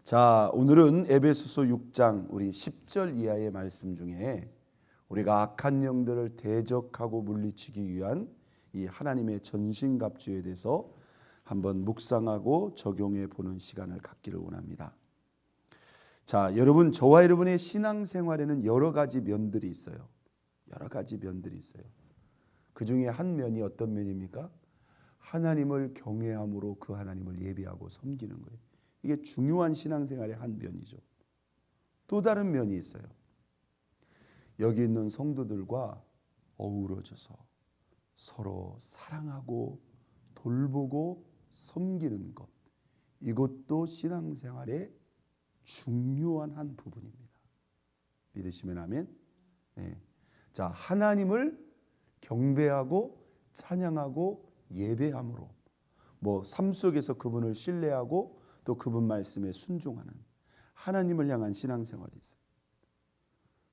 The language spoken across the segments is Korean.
자, 오늘은 에베소서 6장 우리 10절 이하의 말씀 중에 우리가 악한 영들을 대적하고 물리치기 위한 이 하나님의 전신갑주에 대해서 한번 묵상하고 적용해 보는 시간을 갖기를 원합니다. 자, 여러분, 저와 여러분의 신앙생활에는 여러 가지 면들이 있어요. 여러 가지 면들이 있어요. 그 중에 한 면이 어떤 면입니까? 하나님을 경외함으로 그 하나님을 예배하고 섬기는 거예요. 이게 중요한 신앙생활의 한 면이죠. 또 다른 면이 있어요. 여기 있는 성도들과 어우러져서 서로 사랑하고 돌보고 섬기는 것. 이것도 신앙생활의 중요한 한 부분입니다. 믿으시면 아멘. 네. 자, 하나님을 경배하고 찬양하고 예배함으로 삶 속에서 그분을 신뢰하고 또 그분 말씀에 순종하는 하나님을 향한 신앙생활이 있어요.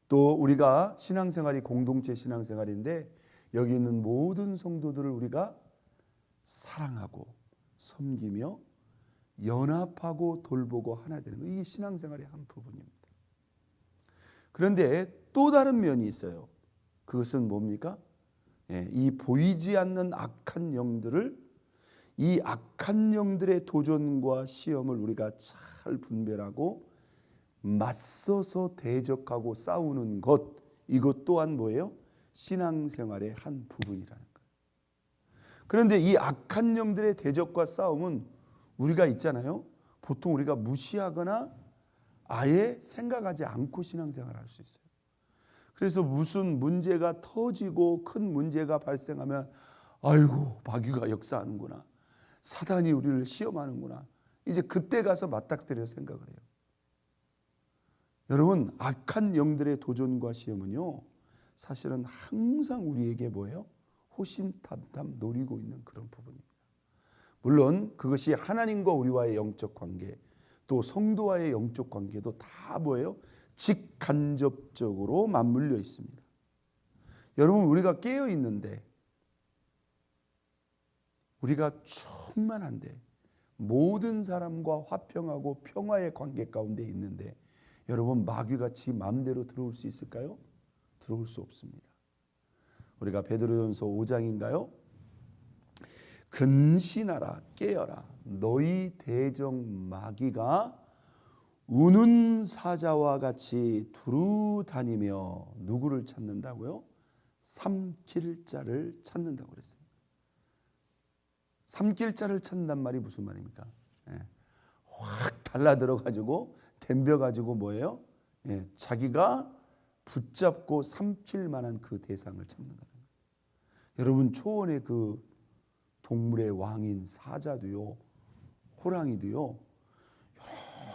또 우리가 신앙생활이 공동체 신앙생활인데 여기 있는 모든 성도들을 우리가 사랑하고 섬기며 연합하고 돌보고 하나 되는 거, 이게 신앙생활의 한 부분입니다. 그런데 또 다른 면이 있어요. 그것은 뭡니까? 이 보이지 않는 악한 영들을, 이 악한 영들의 도전과 시험을 우리가 잘 분별하고 맞서서 대적하고 싸우는 것, 이것 또한 뭐예요? 신앙생활의 한 부분이라는 거예요. 그런데 이 악한 영들의 대적과 싸움은 우리가 있잖아요. 보통 우리가 무시하거나 아예 생각하지 않고 신앙생활을 할 수 있어요. 그래서 무슨 문제가 터지고 큰 문제가 발생하면 아이고, 마귀가 역사하는구나, 사단이 우리를 시험하는구나, 이제 그때 가서 맞닥뜨려 생각을 해요. 여러분, 악한 영들의 도전과 시험은요, 사실은 항상 우리에게 뭐예요? 호신탐탐 노리고 있는 그런 부분입니다. 물론 그것이 하나님과 우리와의 영적 관계, 또 성도와의 영적 관계도 다 뭐예요? 직간접적으로 맞물려 있습니다. 여러분, 우리가 깨어 있는데, 우리가 충만한데, 모든 사람과 화평하고 평화의 관계 가운데 있는데, 여러분, 마귀가 지 마음대로 들어올 수 있을까요? 들어올 수 없습니다. 우리가 베드로전서 5장인가요? 근신하라, 깨어라, 너희 대적 마귀가 우는 사자와 같이 두루 다니며 누구를 찾는다고요? 삼킬 자를 찾는다고 그랬어요. 삼킬 자를 찾는단 말이 무슨 말입니까? 확 달라들어가지고 덤벼가지고 뭐예요? 자기가 붙잡고 삼킬 만한 그 대상을 찾는 거예요. 여러분, 초원의 그 동물의 왕인 사자도요, 호랑이도요,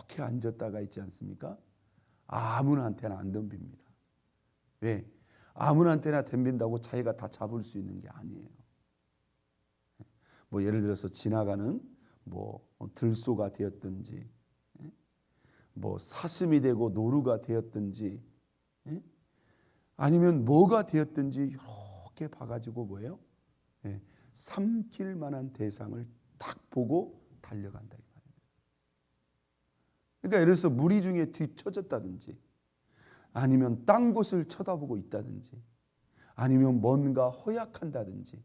이렇게 앉았다가 있지 않습니까? 아무나한테나 안 덤빕니다. 왜? 아무나한테나 덤빈다고 자기가 다 잡을 수 있는 게 아니에요. 예를 들어서 지나가는 들소가 되었든지, 사슴이 되고 노루가 되었든지, 아니면 뭐가 되었든지 이렇게 봐가지고 뭐예요? 삼킬 만한 대상을 딱 보고 달려간다, 이 말입니다. 그러니까 예를 들어서 무리 중에 뒤처졌다든지, 아니면 딴 곳을 쳐다보고 있다든지, 아니면 뭔가 허약한다든지,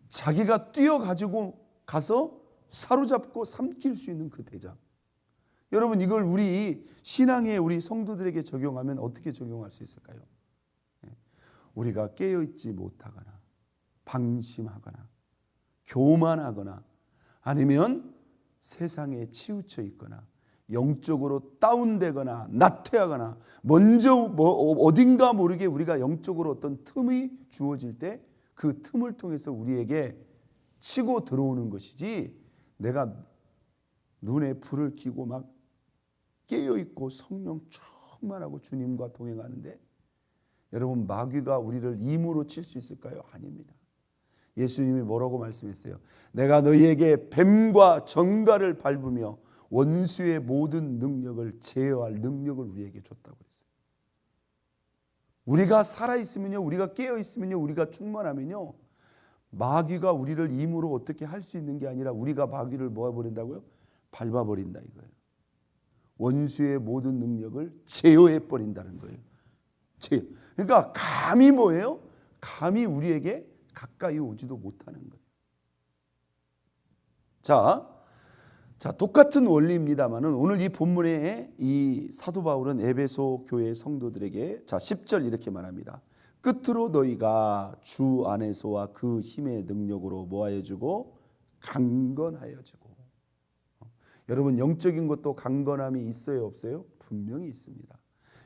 자기가 뛰어가지고 가서 사로잡고 삼킬 수 있는 그 대장. 여러분, 이걸 우리 신앙에 우리 성도들에게 적용하면 어떻게 적용할 수 있을까요? 우리가 깨어있지 못하거나 방심하거나 교만하거나 아니면 세상에 치우쳐 있거나 영적으로 다운되거나 나태하거나 먼저 어딘가 모르게 우리가 영적으로 어떤 틈이 주어질 때 그 틈을 통해서 우리에게 치고 들어오는 것이지, 내가 눈에 불을 켜고 막 깨어있고 성령 충만하고 주님과 동행하는데, 여러분, 마귀가 우리를 임으로 칠 수 있을까요? 아닙니다. 예수님이 뭐라고 말씀했어요? 내가 너희에게 뱀과 정갈을 밟으며 원수의 모든 능력을 제어할 능력을 우리에게 줬다고 그랬어요. 우리가 살아있으면요, 우리가 깨어있으면요, 우리가 충만하면요, 마귀가 우리를 임으로 어떻게 할 수 있는 게 아니라 우리가 마귀를 모아버린다고요? 밟아버린다 이거예요. 원수의 모든 능력을 제어해 버린다는 거예요. 그러니까 감히 뭐예요? 감히 우리에게 가까이 오지도 못하는 거예요. 자, 똑같은 원리입니다만은 오늘 이 본문에 이 사도 바울은 에베소 교회 성도들에게 10절 이렇게 말합니다. 끝으로 너희가 주 안에서와 그 힘의 능력으로 뭐하여지고 강건하여지고. 여러분 영적인 것도 강건함이 있어요 없어요? 분명히 있습니다.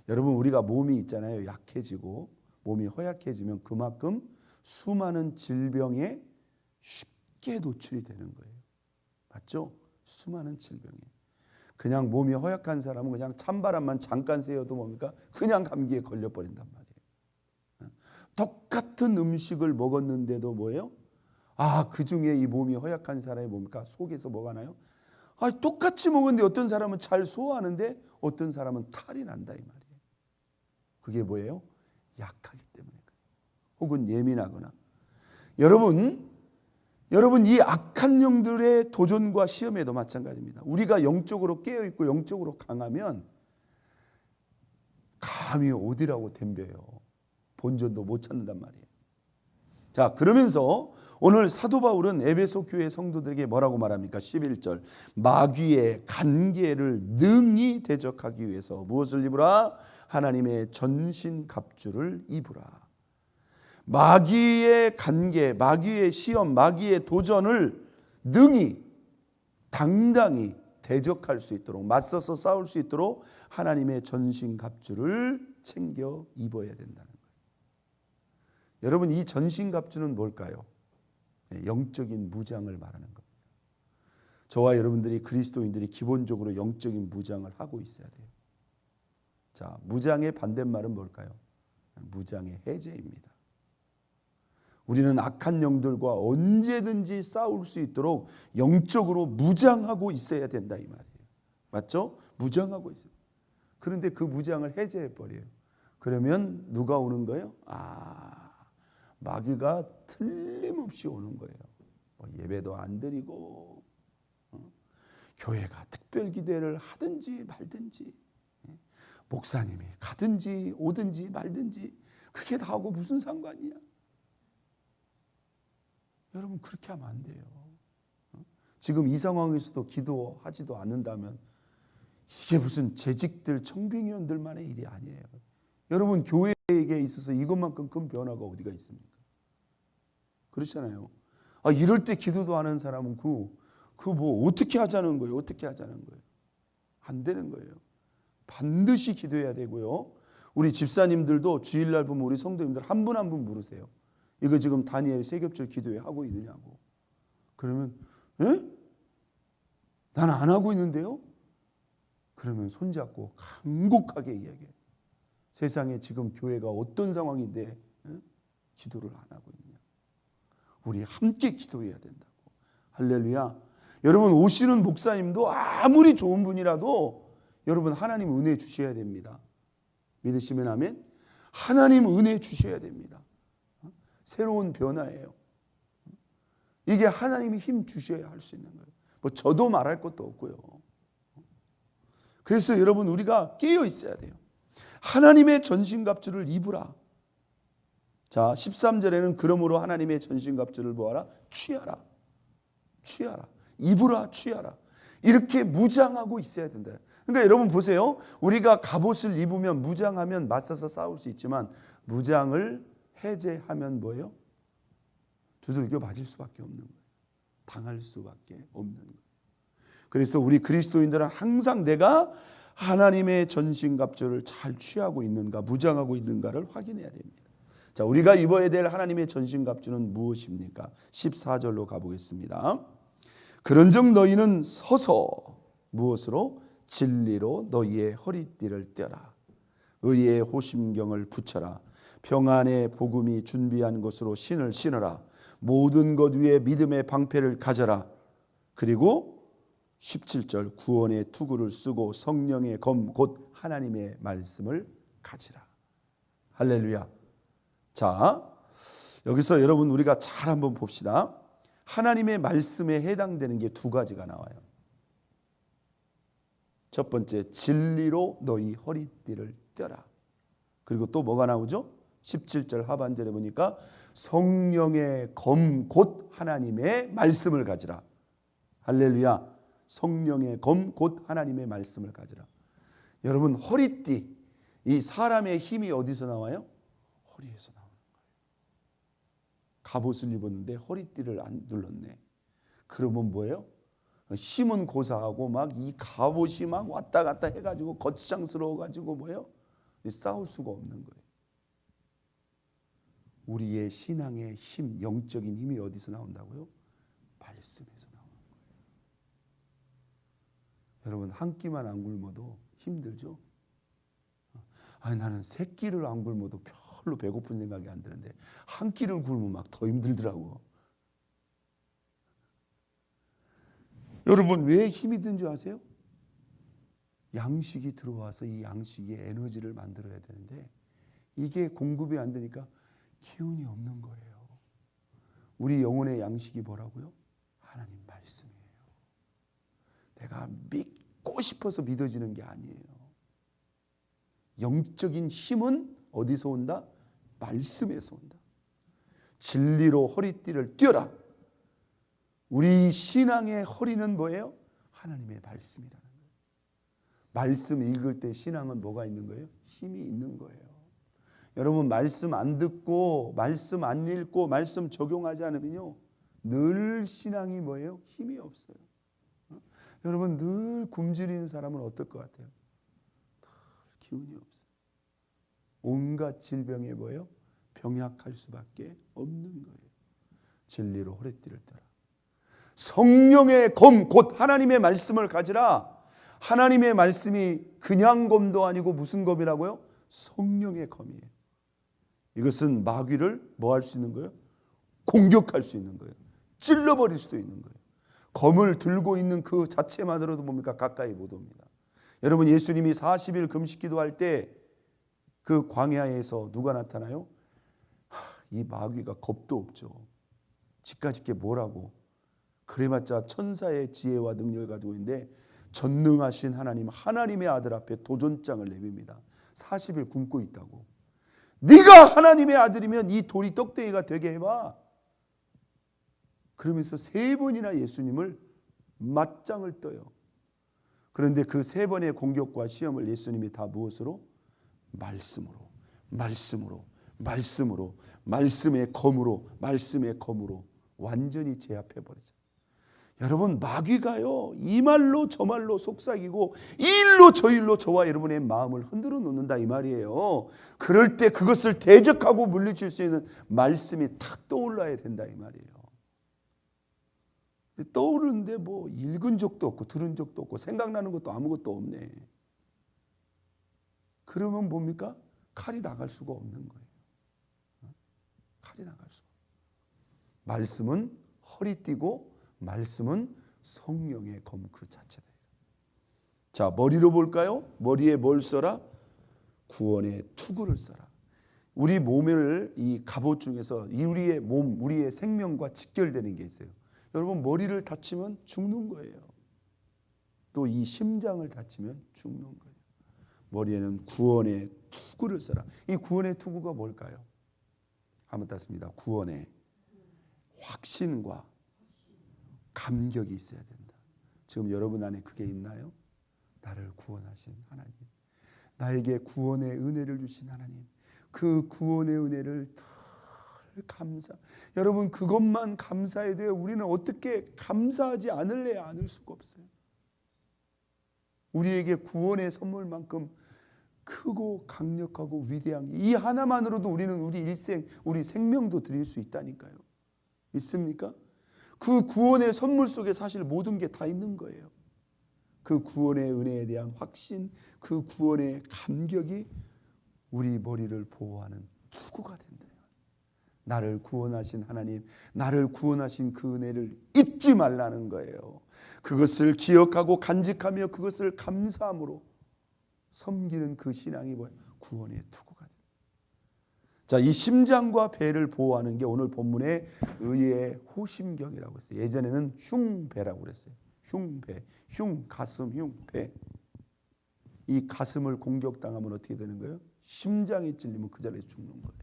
여러분 우리가 몸이 있잖아요. 약해지고 몸이 허약해지면 그만큼 수많은 질병에 쉽게 노출이 되는 거예요. 맞죠? 수많은 질병에. 그냥 몸이 허약한 사람은 그냥 찬바람만 잠깐 쐬어도 뭡니까? 그냥 감기에 걸려버린단 말이에요. 똑같은 음식을 먹었는데도 뭐예요? 그 중에 이 몸이 허약한 사람이 뭡니까? 속에서 뭐가 나요? 똑같이 먹었는데 어떤 사람은 잘 소화하는데 어떤 사람은 탈이 난다 이 말이에요. 그게 뭐예요? 약하기 때문에. 혹은 예민하거나. 여러분 이 악한 영들의 도전과 시험에도 마찬가지입니다. 우리가 영적으로 깨어있고 영적으로 강하면 감히 어디라고 덤벼요. 본전도 못 찾는단 말이에요. 자, 그러면서 오늘 사도 바울은 에베소 교회 성도들에게 뭐라고 말합니까? 11절 마귀의 간계를 능히 대적하기 위해서 무엇을 입으라? 하나님의 전신갑주를 입으라. 마귀의 간계, 마귀의 시험, 마귀의 도전을 능히 당당히 대적할 수 있도록 맞서서 싸울 수 있도록 하나님의 전신갑주를 챙겨 입어야 된다는 거예요. 여러분 이 전신갑주는 뭘까요? 영적인 무장을 말하는 겁니다. 저와 여러분들이 그리스도인들이 기본적으로 영적인 무장을 하고 있어야 돼요. 자, 무장의 반대말은 뭘까요? 무장의 해제입니다. 우리는 악한 영들과 언제든지 싸울 수 있도록 영적으로 무장하고 있어야 된다 이 말이에요. 맞죠? 무장하고 있어요. 그런데 그 무장을 해제해 버려요. 그러면 누가 오는 거예요? 마귀가 틀림없이 오는 거예요. 예배도 안 드리고 교회가 특별 기도를 하든지 말든지 목사님이 가든지 오든지 말든지 그게 다하고 무슨 상관이야? 여러분 그렇게 하면 안 돼요. 지금 이 상황에서도 기도하지도 않는다면 이게 무슨 재직들 청빙위원들만의 일이 아니에요. 여러분 교회에 있어서 이것만큼 큰 변화가 어디가 있습니까? 그렇잖아요. 이럴 때 기도도 안 하는 사람은 그 뭐 어떻게 하자는 거예요? 어떻게 하자는 거예요? 안 되는 거예요. 반드시 기도해야 되고요. 우리 집사님들도 주일날 보면 우리 성도님들 한 분 한 분 물으세요. 이거 지금 다니엘 세겹절 기도회 하고 있느냐고. 그러면 나는 안 하고 있는데요. 그러면 손잡고 간곡하게 이야기해요. 세상에 지금 교회가 어떤 상황인데 기도를 안 하고 있냐. 우리 함께 기도해야 된다고. 할렐루야. 여러분 오시는 목사님도 아무리 좋은 분이라도 여러분 하나님 은혜 주셔야 됩니다. 믿으시면 아멘. 하나님 은혜 주셔야 됩니다. 새로운 변화예요. 이게 하나님이 힘 주셔야 할 수 있는 거예요. 저도 말할 것도 없고요. 그래서 여러분 우리가 깨어 있어야 돼요. 하나님의 전신갑주를 입으라. 자, 13절에는 그러므로 하나님의 전신갑주를 뭐하라? 취하라. 입으라, 취하라. 이렇게 무장하고 있어야 된다. 그러니까 여러분 보세요. 우리가 갑옷을 입으면 무장하면 맞서서 싸울 수 있지만 무장을 해제하면 뭐예요? 두들겨 맞을 수밖에 없는 거예요. 당할 수밖에 없는 거예요. 그래서 우리 그리스도인들은 항상 내가 하나님의 전신갑주를 잘 취하고 있는가, 무장하고 있는가를 확인해야 됩니다. 자, 우리가 입어야 될 하나님의 전신갑주는 무엇입니까? 14절로 가보겠습니다. 그런즉 너희는 서서 무엇으로? 진리로 너희의 허리띠를 떼라. 의의 호심경을 붙여라. 평안의 복음이 준비한 것으로 신을 신어라. 모든 것 위에 믿음의 방패를 가져라. 그리고 17절 구원의 투구를 쓰고 성령의 검 곧 하나님의 말씀을 가지라. 할렐루야. 자, 여기서 여러분 우리가 잘 한번 봅시다. 하나님의 말씀에 해당되는 게 두 가지가 나와요. 첫 번째, 진리로 너희 허리띠를 떼라. 그리고 또 뭐가 나오죠? 17절 하반절에 보니까 성령의 검 곧 하나님의 말씀을 가지라. 할렐루야. 성령의 검 곧 하나님의 말씀을 가지라. 여러분, 허리띠, 이 사람의 힘이 어디서 나와요? 허리에서 나오는 거예요. 갑옷을 입었는데 허리띠를 안 눌렀네. 그러면 뭐예요? 힘은 고사하고 막 이 갑옷이 막 왔다 갔다 해가지고 거창스러워가지고 뭐예요? 싸울 수가 없는 거예요. 우리의 신앙의 힘, 영적인 힘이 어디서 나온다고요? 말씀에서 나오는 거예요. 여러분, 한 끼만 안 굶어도 힘들죠? 아니, 나는 세 끼를 안 굶어도 별로 배고픈 생각이 안 드는데 한 끼를 굶으면 막 더 힘들더라고. 여러분, 왜 힘이 든 줄 아세요? 양식이 들어와서 이 양식이 에너지를 만들어야 되는데 이게 공급이 안 되니까 기운이 없는 거예요. 우리 영혼의 양식이 뭐라고요? 하나님 말씀이에요. 내가 믿고 싶어서 믿어지는 게 아니에요. 영적인 힘은 어디서 온다? 말씀에서 온다. 진리로 허리띠를 띄어라. 우리 신앙의 허리는 뭐예요? 하나님의 말씀이라는 거예요. 말씀 읽을 때 신앙은 뭐가 있는 거예요? 힘이 있는 거예요. 여러분, 말씀 안 듣고 말씀 안 읽고 말씀 적용하지 않으면요, 늘 신앙이 뭐예요? 힘이 없어요. 여러분, 늘 굶주리는 사람은 어떨 것 같아요? 늘 기운이 없어요. 온갖 질병에 뭐예요? 병약할 수밖에 없는 거예요. 진리로 허리띠를 떼라. 성령의 검 곧 하나님의 말씀을 가지라. 하나님의 말씀이 그냥 검도 아니고 무슨 검이라고요? 성령의 검이에요. 이것은 마귀를 뭐 할 수 있는 거예요? 공격할 수 있는 거예요. 찔러버릴 수도 있는 거예요. 검을 들고 있는 그 자체만으로도 뭡니까? 가까이 못 옵니다. 여러분, 예수님이 40일 금식 기도할 때 그 광야에서 누가 나타나요? 이 마귀가 겁도 없죠. 지까짓게 뭐라고. 그래봤자 천사의 지혜와 능력을 가지고 있는데 전능하신 하나님, 하나님의 아들 앞에 도전장을 내밉니다. 40일 굶고 있다고. 네가 하나님의 아들이면 이 돌이 떡대기가 되게 해봐. 그러면서 3번이나 예수님을 맞짱을 떠요. 그런데 그 3번의 공격과 시험을 예수님이 다 무엇으로? 말씀으로, 말씀으로, 말씀으로, 말씀의 검으로, 말씀의 검으로 완전히 제압해버리죠. 여러분, 마귀가요, 이 말로 저 말로 속삭이고 이 일로 저 일로 저와 여러분의 마음을 흔들어 놓는다 이 말이에요. 그럴 때 그것을 대적하고 물리칠 수 있는 말씀이 탁 떠올라야 된다 이 말이에요. 떠오르는데 뭐 읽은 적도 없고 들은 적도 없고 생각나는 것도 아무것도 없네. 그러면 뭡니까? 칼이 나갈 수가 없는 거예요. 칼이 나갈 수가. 말씀은 허리띠고 말씀은 성령의 검 그 자체다. 자, 머리로 볼까요? 머리에 뭘 써라? 구원의 투구를 써라. 우리 몸을 이 갑옷 중에서 우리의 몸, 우리의 생명과 직결되는 게 있어요. 여러분, 머리를 다치면 죽는 거예요. 또 이 심장을 다치면 죽는 거예요. 머리에는 구원의 투구를 써라. 이 구원의 투구가 뭘까요? 한번 땄습니다. 구원의 확신과 감격이 있어야 된다. 지금 여러분 안에 그게 있나요? 나를 구원하신 하나님, 나에게 구원의 은혜를 주신 하나님, 그 구원의 은혜를 늘 감사. 여러분, 그것만 감사해야 돼요. 우리는 어떻게 감사하지 않을래야 않을 수가 없어요. 우리에게 구원의 선물만큼 크고 강력하고 위대한 이 하나만으로도 우리는 우리 일생, 우리 생명도 드릴 수 있다니까요. 믿습니까? 그 구원의 선물 속에 사실 모든 게 다 있는 거예요. 그 구원의 은혜에 대한 확신, 그 구원의 감격이 우리 머리를 보호하는 투구가 된다. 나를 구원하신 하나님, 나를 구원하신 그 은혜를 잊지 말라는 거예요. 그것을 기억하고 간직하며 그것을 감사함으로 섬기는 그 신앙이 뭐예요? 구원의 투구가 된다. 자, 이 심장과 배를 보호하는 게 오늘 본문의 의의 호심경이라고 했어요. 예전에는 흉배라고 그랬어요. 흉배, 흉, 가슴, 흉, 배. 이 가슴을 공격당하면 어떻게 되는 거예요? 심장이 찔리면 그 자리에서 죽는 거예요.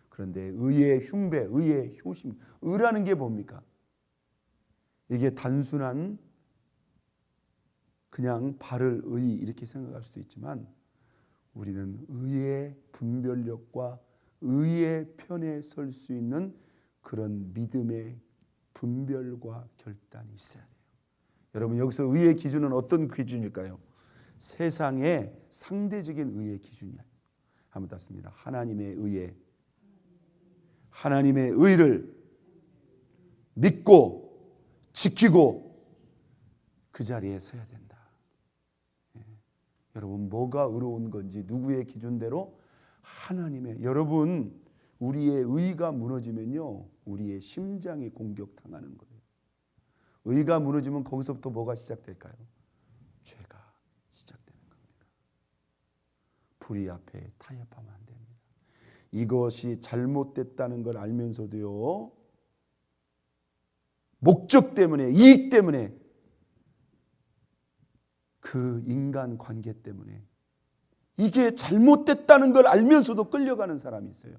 그런데 의의 흉배, 의의 효심, 의라는 게 뭡니까? 이게 단순한 그냥 바를 의 이렇게 생각할 수도 있지만 우리는 의의 분별력과 의의 편에 설 수 있는 그런 믿음의 분별과 결단이 있어야 돼요. 여러분 여기서 의의 기준은 어떤 기준일까요? 세상의 상대적인 의의 기준이 아니에요. 한번 땄습니다. 하나님의 의에 하나님의 의를 믿고 지키고 그 자리에 서야 된다. 여러분 뭐가 의로운 건지 누구의 기준대로 하나님의 여러분 우리의 의가 무너지면요 우리의 심장이 공격당하는 거예요. 의가 무너지면 거기서부터 뭐가 시작될까요? 죄가 시작되는 겁니다. 불의 앞에 타협하면 안 됩니다. 이것이 잘못됐다는 걸 알면서도요 목적 때문에 이익 때문에 그 인간 관계 때문에 이게 잘못됐다는 걸 알면서도 끌려가는 사람이 있어요.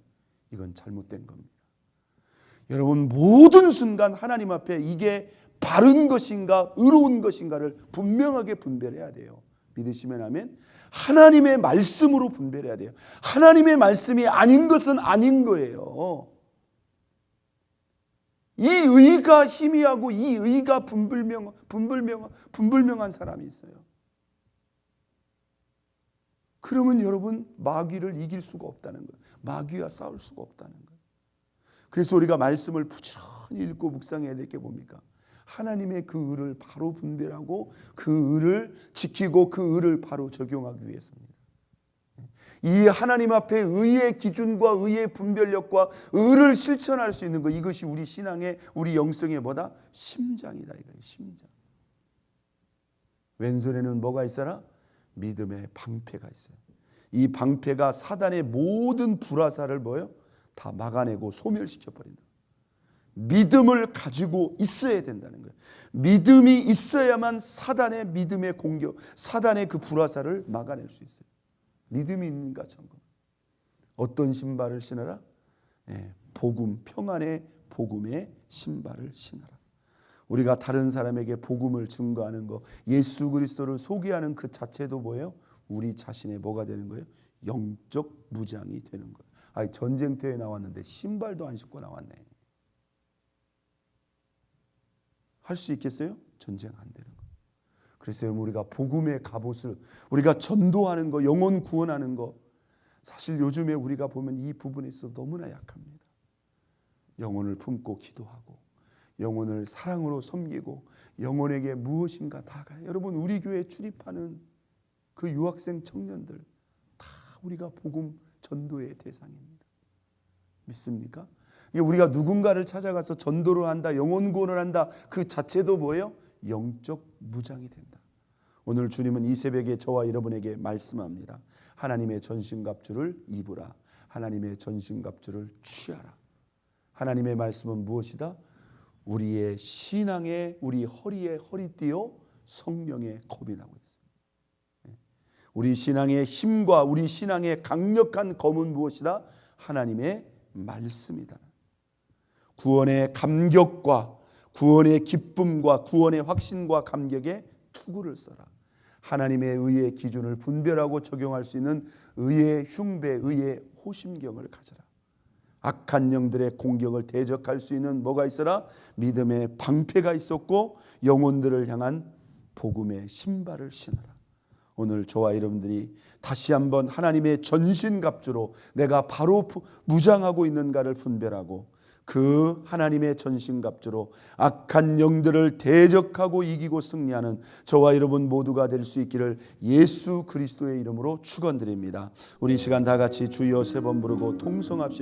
이건 잘못된 겁니다. 여러분 모든 순간 하나님 앞에 이게 바른 것인가 의로운 것인가를 분명하게 분별해야 돼요. 믿으시면 아멘. 하나님의 말씀으로 분별해야 돼요. 하나님의 말씀이 아닌 것은 아닌 거예요. 이 의가 희미하고 이 의가 분불명한 사람이 있어요. 그러면 여러분 마귀를 이길 수가 없다는 거예요. 마귀와 싸울 수가 없다는 거예요. 그래서 우리가 말씀을 부지런히 읽고 묵상해야 될 게 뭡니까? 하나님의 그 의를 바로 분별하고 그 의를 지키고 그 의를 바로 적용하기 위해서입니다. 이 하나님 앞에 의의 기준과 의의 분별력과 의를 실천할 수 있는 것 이것이 우리 신앙의 우리 영성의 뭐다? 심장이다 이거예요. 심장. 왼손에는 뭐가 있어라? 믿음의 방패가 있어요. 이 방패가 사단의 모든 불화살을 뭐요? 다 막아내고 소멸시켜 버린다. 믿음을 가지고 있어야 된다는 거예요. 믿음이 있어야만 사단의 믿음의 공격, 사단의 그 불화살을 막아낼 수 있어요. 믿음이 있는가 점검. 어떤 신발을 신어라? 복음, 평안의 복음의 신발을 신어라. 우리가 다른 사람에게 복음을 증거하는 거, 예수 그리스도를 소개하는 그 자체도 뭐예요? 우리 자신의 뭐가 되는 거예요? 영적 무장이 되는 거예요. 아니, 전쟁터에 나왔는데 신발도 안 신고 나왔네. 할 수 있겠어요? 전쟁 안 되는 거예요. 그래서 우리가 복음의 갑옷을 우리가 전도하는 거, 영혼 구원하는 거 사실 요즘에 우리가 보면 이 부분에 있어서 너무나 약합니다. 영혼을 품고 기도하고 영혼을 사랑으로 섬기고 영혼에게 무엇인가 다가요. 여러분 우리 교회에 출입하는 그 유학생 청년들 다 우리가 복음 전도의 대상입니다. 믿습니까? 우리가 누군가를 찾아가서 전도를 한다, 영혼 구원을 한다 그 자체도 뭐예요? 영적 무장이 된다. 오늘 주님은 이 새벽에 저와 여러분에게 말씀합니다. 하나님의 전신갑주를 입으라. 하나님의 전신갑주를 취하라. 하나님의 말씀은 무엇이다? 우리의 신앙의 우리 허리에 허리띠요 성령의 검이라고 있어요. 우리 신앙의 힘과 우리 신앙의 강력한 검은 무엇이다? 하나님의 말씀이다. 구원의 감격과 구원의 기쁨과 구원의 확신과 감격에 투구를 써라. 하나님의 의의 기준을 분별하고 적용할 수 있는 의의 흉배, 의의 호심경을 가져라. 악한 영들의 공격을 대적할 수 있는 뭐가 있어라? 믿음의 방패가 있었고 영혼들을 향한 복음의 신발을 신어라. 오늘 저와 여러분들이 다시 한번 하나님의 전신갑주로 내가 바로 무장하고 있는가를 분별하고 그 하나님의 전신갑주로 악한 영들을 대적하고 이기고 승리하는 저와 여러분 모두가 될 수 있기를 예수 그리스도의 이름으로 축원드립니다. 우리 시간 다 같이 주여 세 번 부르고 통성합시다.